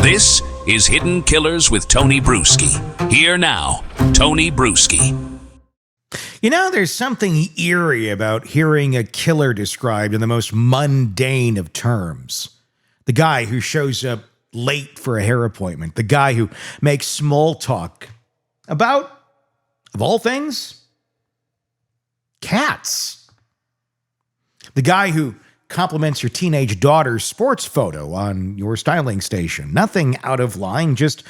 This is Hidden Killers with Tony Bruschi. Here now, Tony Bruschi. You know, there's something eerie about hearing a killer described in the most mundane of terms. The guy who shows up late for a hair appointment. The guy who makes small talk about, of all things, cats. The guy who compliments your teenage daughter's sports photo on your styling station. Nothing out of line, just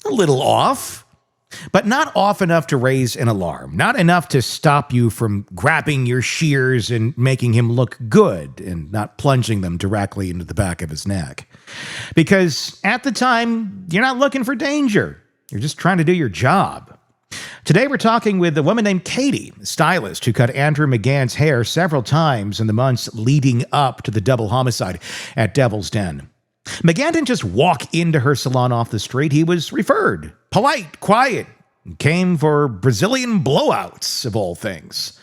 a little off. But not off enough to raise an alarm. Not enough to stop you from grabbing your shears and making him look good and not plunging them directly into the back of his neck. Because at the time, you're not looking for danger. You're just trying to do your job. Today, we're talking with a woman named Katie, a stylist who cut Andrew McGann's hair several times in the months leading up to the double homicide at Devil's Den. McGann didn't just walk into her salon off the street. He was referred. Polite, quiet, and came for Brazilian blowouts, of all things.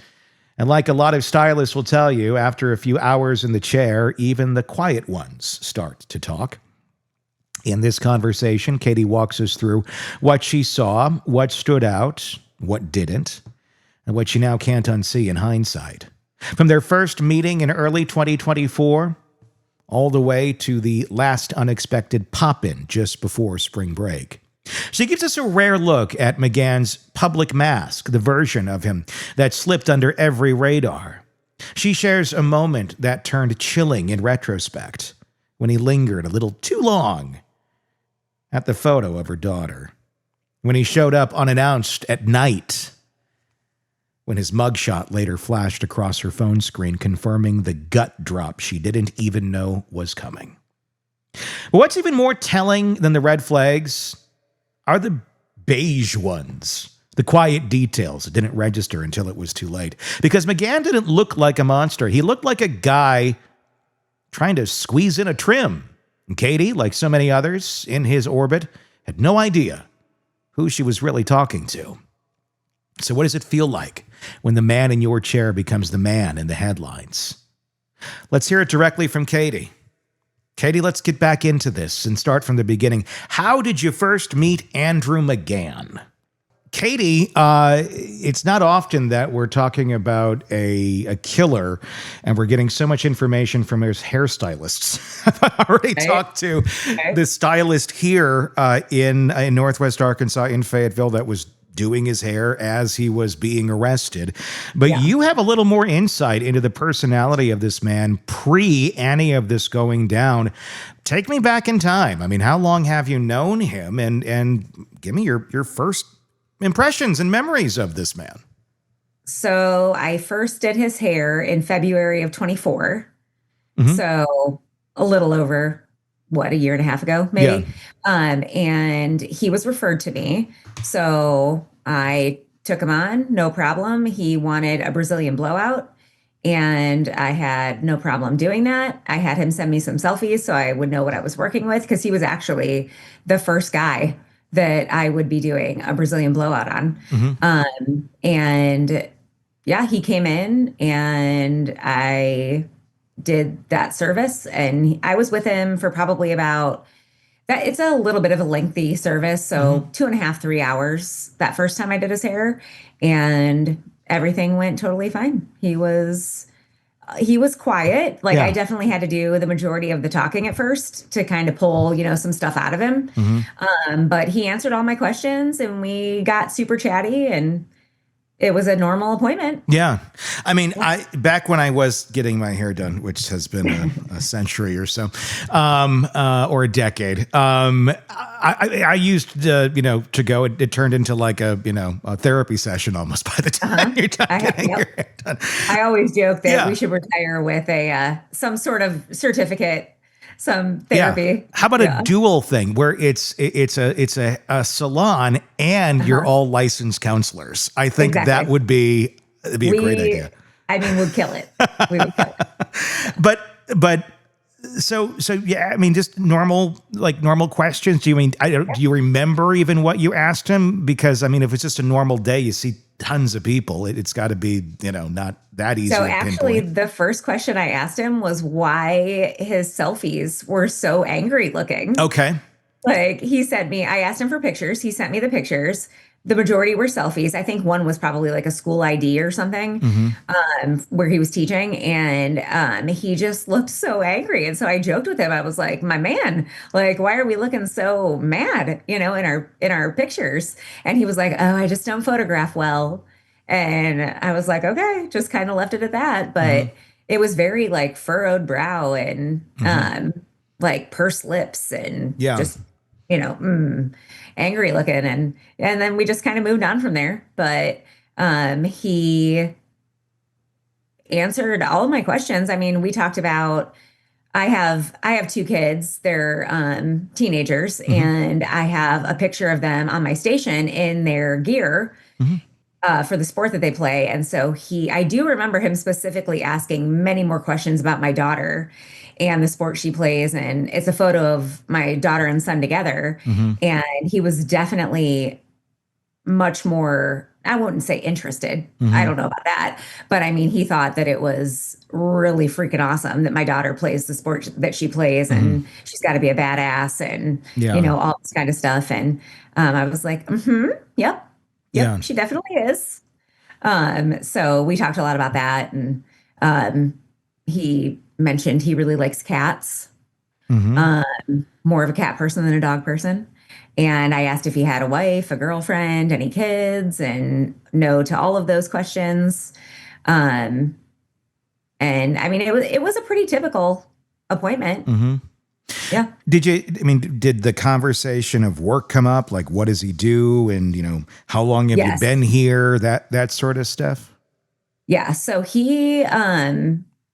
And like a lot of stylists will tell you, after a few hours in the chair, even the quiet ones start to talk. In this conversation, Katie walks us through what she saw, what stood out, what didn't, and what she now can't unsee in hindsight. From their first meeting in early 2024, all the way to the last unexpected pop-in just before spring break. She gives us a rare look at McGann's public mask, the version of him that slipped under every radar. She shares a moment that turned chilling in retrospect, when he lingered a little too long at the photo of her daughter, when he showed up unannounced at night, when his mugshot later flashed across her phone screen, confirming the gut drop she didn't even know was coming. But what's even more telling than the red flags are the beige ones, the quiet details that didn't register until it was too late. Because McGann didn't look like a monster. He looked like a guy trying to squeeze in a trim. And Katie, like so many others in his orbit, had no idea who she was really talking to. So what does it feel like when the man in your chair becomes the man in the headlines? Let's hear it directly from Katie. Katie, let's get back into this and start from the beginning. How did you first meet Andrew McGann? Katie, it's not often that we're talking about a killer and we're getting so much information from his hairstylists. I've already talked to the stylist here in Northwest Arkansas in Fayetteville that was doing his hair as he was being arrested. But you have a little more insight into the personality of this man pre any of this going down. Take me back in time. I mean, how long have you known him? And give me your first impressions and memories of this man. So I first did his hair in February of 24. Mm-hmm. So a little over, a year and a half ago, maybe. Yeah. And he was referred to me. So I took him on, no problem. He wanted a Brazilian blowout, and I had no problem doing that. I had him send me some selfies so I would know what I was working with, because he was actually the first guy that I would be doing a Brazilian blowout on. Mm-hmm. And yeah, he came in and I did that service, and I was with him for probably about that. It's a little bit of a lengthy service. So 2.5, 3 hours that first time I did his hair, and everything went totally fine. He was quiet. I definitely had to do the majority of the talking at first to kind of pull, some stuff out of him. Mm-hmm. But he answered all my questions and we got super chatty, and it was a normal appointment. Yeah. I mean, back when I was getting my hair done, which has been a century or so, or a decade, I used, to go, it turned into like a therapy session almost by the time you're done getting your hair done. I always joke that we should retire with some sort of certificate, some therapy. Yeah. How about a dual thing where it's a salon and you're all licensed counselors? I think that would be a great idea. I mean, we'd kill it. We would kill it. But so yeah, I mean, just normal questions. Do you remember even what you asked him? Because I mean, if it's just a normal day, you see tons of people. It's got to be, not that easy. So actually, the first question I asked him was why his selfies were so angry looking. Okay. Like I asked him for pictures. He sent me the pictures. The majority were selfies. I think one was probably like a school ID or something, where he was teaching. And he just looked so angry. And so I joked with him. I was like, my man, like, why are we looking so mad, in our pictures? And he was like, oh, I just don't photograph well. And I was like, okay, just kind of left it at that. But it was very like furrowed brow and like pursed lips and Yeah. just, angry looking. And then we just kind of moved on from there. But he answered all of my questions. I mean, we talked about I have two kids. They're teenagers, and I have a picture of them on my station in their gear for the sport that they play. And so I do remember him specifically asking many more questions about my daughter and the sport she plays. And it's a photo of my daughter and son together. And he was definitely much more, I wouldn't say interested. I don't know about that. But I mean, he thought that it was really freaking awesome that my daughter plays the sport that she plays and she's got to be a badass and, all this kind of stuff. And I was like, yep, Yeah. she definitely is. So we talked a lot about that. And he mentioned he really likes cats, more of a cat person than a dog person. And I asked if he had a wife, a girlfriend, any kids, and no to all of those questions. And I mean, it was a pretty typical appointment. Yeah. Did the conversation of work come up? Like, what does he do? And, how long have you been here? That sort of stuff? Yeah. So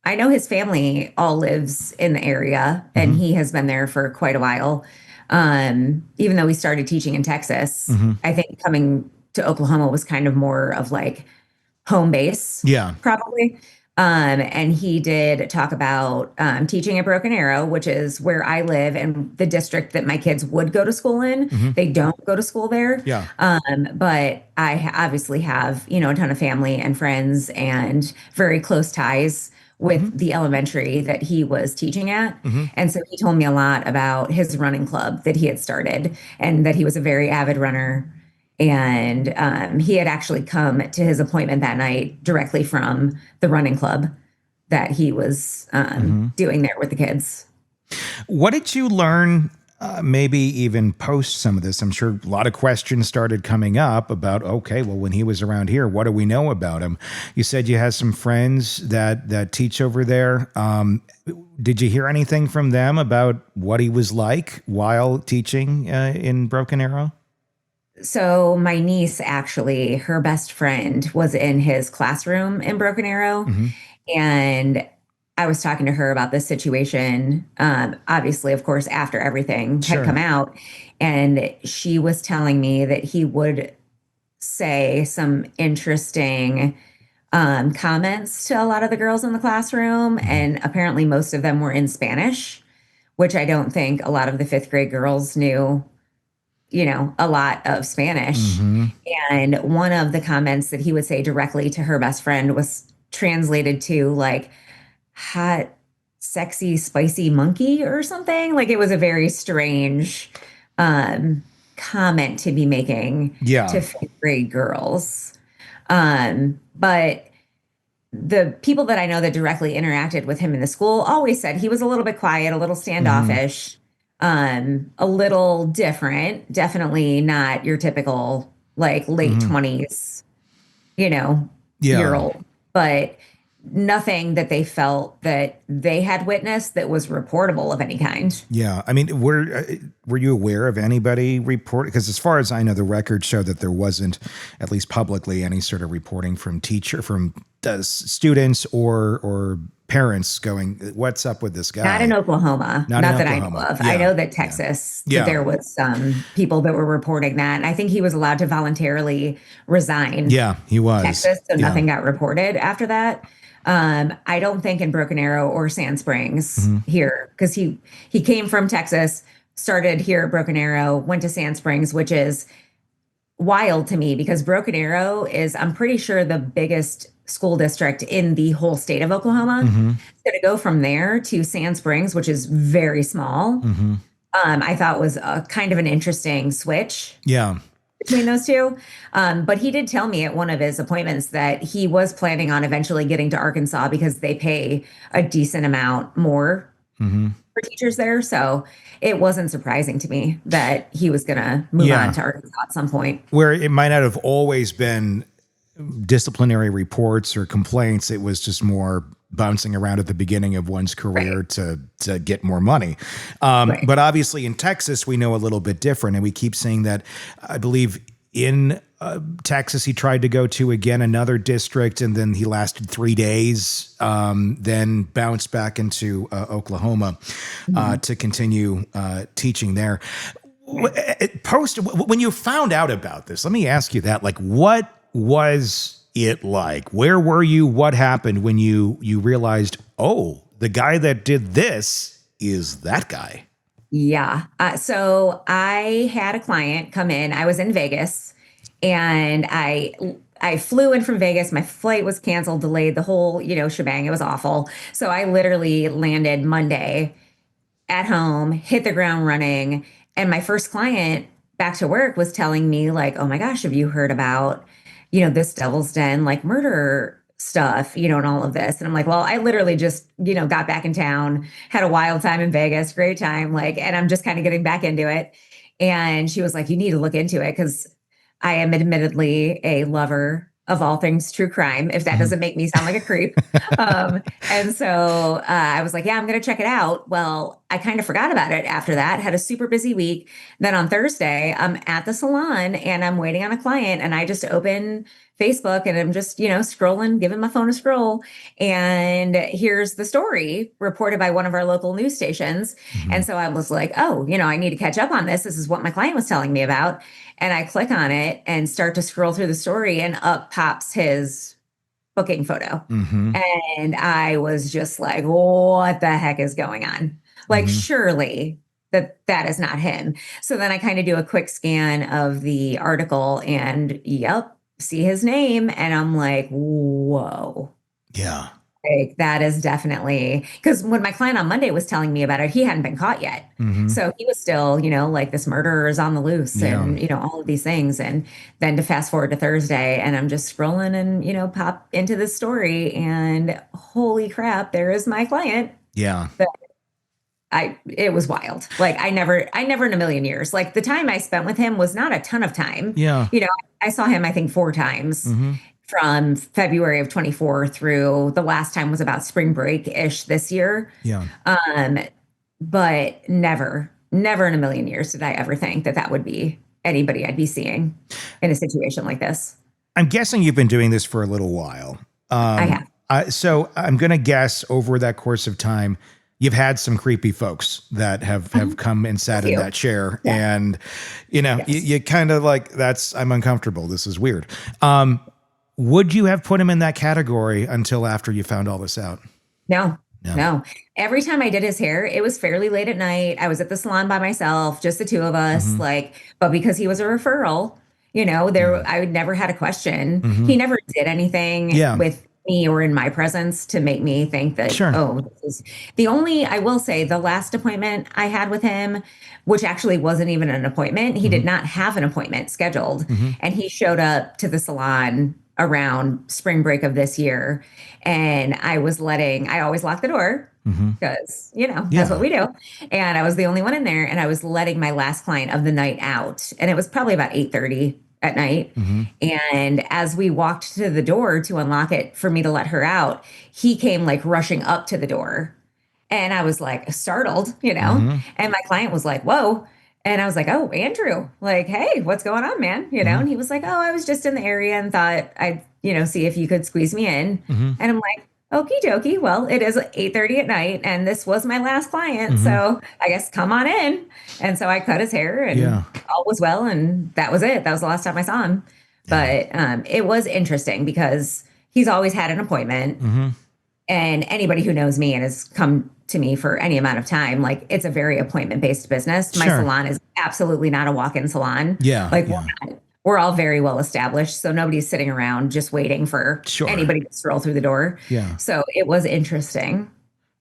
I know his family all lives in the area and he has been there for quite a while. Even though we started teaching in Texas, I think coming to Oklahoma was kind of more of like home base. Yeah. Probably. And he did talk about teaching at Broken Arrow, which is where I live and the district that my kids would go to school in. They don't go to school there. Yeah. But I obviously have, a ton of family and friends and very close ties with the elementary that he was teaching at. And so he told me a lot about his running club that he had started and that he was a very avid runner. And he had actually come to his appointment that night directly from the running club that he was doing there with the kids. What did you learn, maybe even post some of this? I'm sure a lot of questions started coming up about, okay, well, when he was around here, what do we know about him? You said you had some friends that teach over there. Did you hear anything from them about what he was like while teaching in Broken Arrow? So my niece, actually, her best friend was in his classroom in Broken Arrow. And I was talking to her about this situation, obviously, of course, after everything had come out. And she was telling me that he would say some interesting comments to a lot of the girls in the classroom. And apparently most of them were in Spanish, which I don't think a lot of the fifth grade girls knew a lot of Spanish. And one of the comments that he would say directly to her best friend was translated to like hot, sexy, spicy monkey or something. Like it was a very strange comment to be making to fifth grade girls. But the people that I know that directly interacted with him in the school always said he was a little bit quiet, a little standoffish. A little different, definitely not your typical like late 20s, year old, but nothing that they felt that they had witnessed that was reportable of any kind. Yeah. I mean, were you aware of anybody report? Because as far as I know, the records show that there wasn't, at least publicly, any sort of reporting from students or parents going, what's up with this guy? Not in Oklahoma. Not that I know of. Yeah. I know that Texas, that there was some people that were reporting that. And I think he was allowed to voluntarily resign. Yeah, he was. Texas, so nothing got reported after that. I don't think in Broken Arrow or Sand Springs here, because he came from Texas, started here at Broken Arrow, went to Sand Springs, which is wild to me because Broken Arrow is, I'm pretty sure, the biggest school district in the whole state of Oklahoma. So to go from there to Sand Springs, which is very small, I thought was a kind of an interesting switch Yeah. between those two. But he did tell me at one of his appointments that he was planning on eventually getting to Arkansas because they pay a decent amount more for teachers there. So it wasn't surprising to me that he was going to move on to Arkansas at some point. Where it might not have always been disciplinary reports or complaints, it was just more bouncing around at the beginning of one's career to get more money. But obviously in Texas, we know a little bit different. And we keep seeing that, I believe in Texas, he tried to go to again another district, and then he lasted 3 days, then bounced back into Oklahoma to continue teaching there. When you found out about this, let me ask you that, like, what was it like? Where were you? What happened when you realized, oh, the guy that did this is that guy? Yeah. So I had a client come in. I was in Vegas, and I flew in from Vegas. My flight was canceled, delayed, the whole, shebang. It was awful. So I literally landed Monday at home, hit the ground running. And my first client back to work was telling me, like, oh my gosh, have you heard about, this Devil's Den, like, murder stuff, and all of this? And I'm like, well, I literally just, got back in town, had a wild time in Vegas, great time, like, and I'm just kind of getting back into it. And she was like, you need to look into it, because I am admittedly a lover of all things true crime, if that doesn't make me sound like a creep. And so I was like, yeah, I'm going to check it out. Well, I kind of forgot about it after that, had a super busy week. Then on Thursday, I'm at the salon and I'm waiting on a client, and I just open Facebook and I'm just, scrolling, giving my phone a scroll. And here's the story reported by one of our local news stations. And so I was like, oh, I need to catch up on this. This is what my client was telling me about. And I click on it and start to scroll through the story, and up pops his booking photo. And I was just like, what the heck is going on? Like, surely that is not him. So then I kind of do a quick scan of the article and see his name. And I'm like, whoa. Yeah. Like, that is definitely, because when my client on Monday was telling me about it, he hadn't been caught yet. So he was still, like, this murderer is on the loose and, all of these things. And then to fast forward to Thursday, and I'm just scrolling and, pop into this story, and holy crap, there is my client. Yeah. It was wild. Like, I never in a million years, like, the time I spent with him was not a ton of time. Yeah. I saw him, I think, 4 times. From February of 24 through the last time was about spring break-ish this year. Yeah. But never in a million years did I ever think that would be anybody I'd be seeing in a situation like this. I'm guessing you've been doing this for a little while. I have. So I'm going to guess over that course of time, you've had some creepy folks that have come and sat in that chair. Yeah. And, you kind of like, I'm uncomfortable. This is weird. Would you have put him in that category until after you found all this out? No. Every time I did his hair, it was fairly late at night. I was at the salon by myself, just the two of us, but because he was a referral, I never had a question. He never did anything with me or in my presence to make me think that, this is I will say the last appointment I had with him, which actually wasn't even an appointment. He did not have an appointment scheduled. And he showed up to the salon around spring break of this year. And I always lock the door because, that's what we do. And I was the only one in there, and I was letting my last client of the night out. And it was probably about 8:30 at night. And as we walked to the door to unlock it for me to let her out, he came like rushing up to the door. And I was like startled, and my client was like, whoa. And I was like, oh, Andrew, like, hey, what's going on, man? And he was like, oh, I was just in the area and thought I'd, see if you could squeeze me in. And I'm like, okie dokie. Well, it is 8:30 at night, and this was my last client. So I guess come on in. And so I cut his hair, and all was well. And that was it. That was the last time I saw him. But it was interesting because he's always had an appointment. And anybody who knows me and has come to me for any amount of time, like, it's a very appointment-based business. My salon is absolutely not a walk-in salon. We're all very well established, so nobody's sitting around just waiting for anybody to stroll through the door. So it was interesting.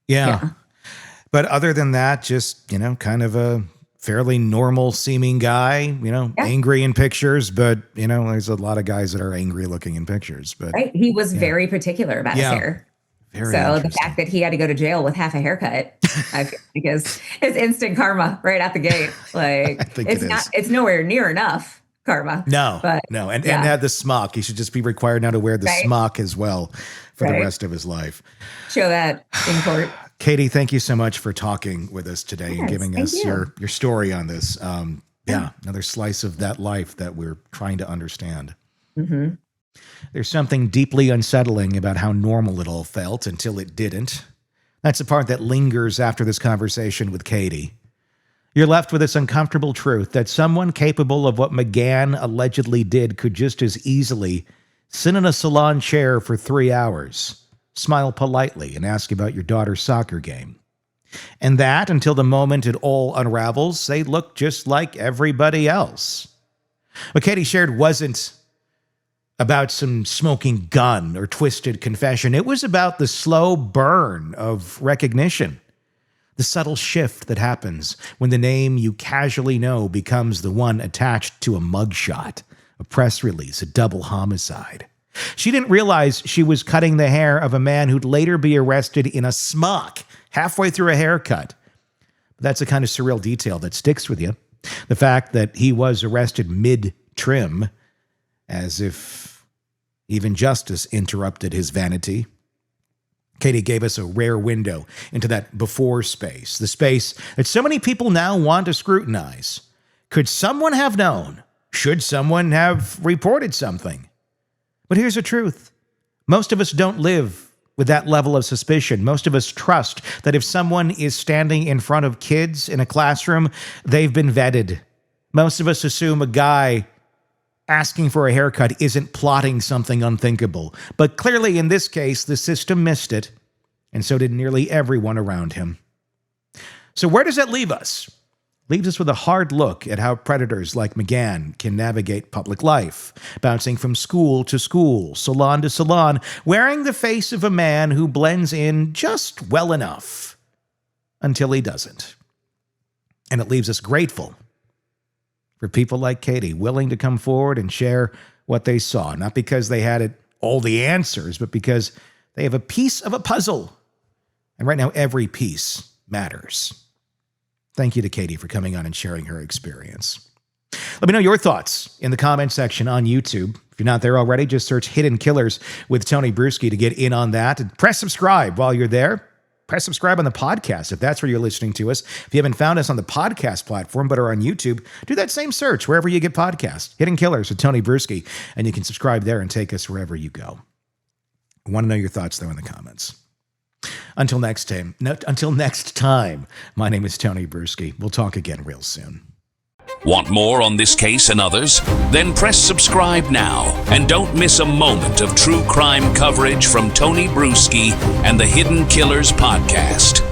But other than that, just, kind of a fairly normal seeming guy, angry in pictures, but, there's a lot of guys that are angry looking in pictures. But right. He was very particular about his hair. So the fact that he had to go to jail with half a haircut, I feel like is instant karma right out the gate. Like, it's nowhere near enough karma. No. And had the smock. He should just be required now to wear the smock as well for the rest of his life. Show that in court. Katie, thank you so much for talking with us today and giving us your story on this. Another slice of that life that we're trying to understand. Mm-hmm. There's something deeply unsettling about how normal it all felt until it didn't. That's the part that lingers after this conversation with Katie. You're left with this uncomfortable truth that someone capable of what McGann allegedly did could just as easily sit in a salon chair for 3 hours, smile politely, and ask about your daughter's soccer game. And that, until the moment it all unravels, they look just like everybody else. What Katie shared wasn't about some smoking gun or twisted confession. It was about the slow burn of recognition, the subtle shift that happens when the name you casually know becomes the one attached to a mugshot, a press release, a double homicide. She didn't realize she was cutting the hair of a man who'd later be arrested in a smock halfway through a haircut. But that's the kind of surreal detail that sticks with you. The fact that he was arrested mid-trim, as if even justice interrupted his vanity. Katie gave us a rare window into that before space, the space that so many people now want to scrutinize. Could someone have known? Should someone have reported something? But here's the truth. Most of us don't live with that level of suspicion. Most of us trust that if someone is standing in front of kids in a classroom, they've been vetted. Most of us assume a guy asking for a haircut isn't plotting something unthinkable. But clearly in this case, the system missed it, and so did nearly everyone around him. So where does that leave us? Leaves us with a hard look at how predators like McGann can navigate public life, bouncing from school to school, salon to salon, wearing the face of a man who blends in just well enough until he doesn't. And it leaves us grateful for people like Katie, willing to come forward and share what they saw, not because they had all the answers, but because they have a piece of a puzzle. And right now, every piece matters. Thank you to Katie for coming on and sharing her experience. Let me know your thoughts in the comment section on YouTube. If you're not there already, just search Hidden Killers with Tony Bruschi to get in on that. And press subscribe while you're there. Press subscribe on the podcast if that's where you're listening to us. If you haven't found us on the podcast platform but are on YouTube, do that same search wherever you get podcasts. Hidden Killers with Tony Bruschi, and you can subscribe there and take us wherever you go. I want to know your thoughts, though, in the comments. Until next time, my name is Tony Bruschi. We'll talk again real soon. Want more on this case and others? Then press subscribe now and don't miss a moment of true crime coverage from Tony Bruschi and the Hidden Killers podcast.